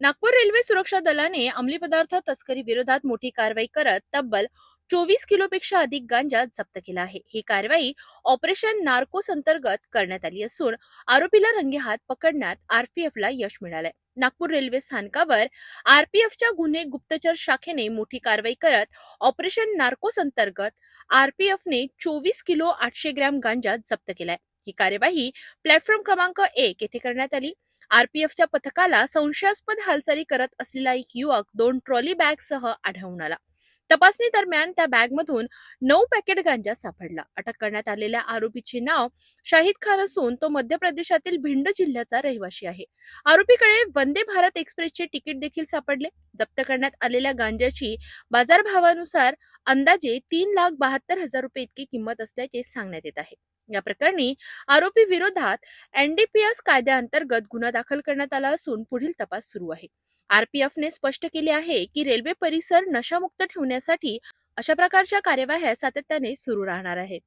Nagpur railway सुरक्षा दलाने अंमली पदार्थ तस्करी विरोधात मोठी कारवाई करत तब्बल 24 किलोपेक्षा अधिक गांजा जप्त केला आहे। ही कारवाई ऑपरेशन नार्कोस अंतर्गत करण्यात आली असून आरोपीला रंगेहात पकडण्यात आरपीएफला यश मिळालंय। नागपूर रेल्वे स्थानकावर आरपीएफच्या गुन्हे गुप्तचर शाखेने मोठी कारवाई करत ऑपरेशन नार्कोस अंतर्गत आरपीएफने 24 किलो 800 ग्रॅम गांजा जप्त केलाय। ही कार्यवाही प्लॅटफॉर्म क्रमांक 1 येथे करण्यात आली। आरपीएफच्या पथकाला संशयास्पद हालचाली करत असलेला एक युवक 2 ट्रॉली बॅगसह आढळून आला। तपासणी दरम्यान त्या बॅगमधून 9 पॅकेट गांजा सापडला। अटक करण्यात आलेल्या आरोपीचे नाव शाहिद खान असून तो मध्य प्रदेशातील भिंड जिल्ह्याचा रहिवासी आहे। आरोपीकडे वंदे भारत एक्सप्रेसचे तिकीट देखील सापडले। जप्त करण्यात आलेल्या गांजाची बाजारभावानुसार अंदाजे 3,72,000 रुपये इतकी किंमत असल्याचे सांगण्यात येत आहे। या प्रकरणी आरोपी विरोधात एनडीपीएस कायद्याअंतर्गत गुन्हा दाखल करण्यात आला असून पुढील तपास सुरू आहे। आरपीएफने स्पष्ट केले आहे की रेल्वे परिसर नशामुक्त ठेवण्यासाठी अशा प्रकारच्या कार्यवाह्या सातत्याने सुरू राहणार आहेत।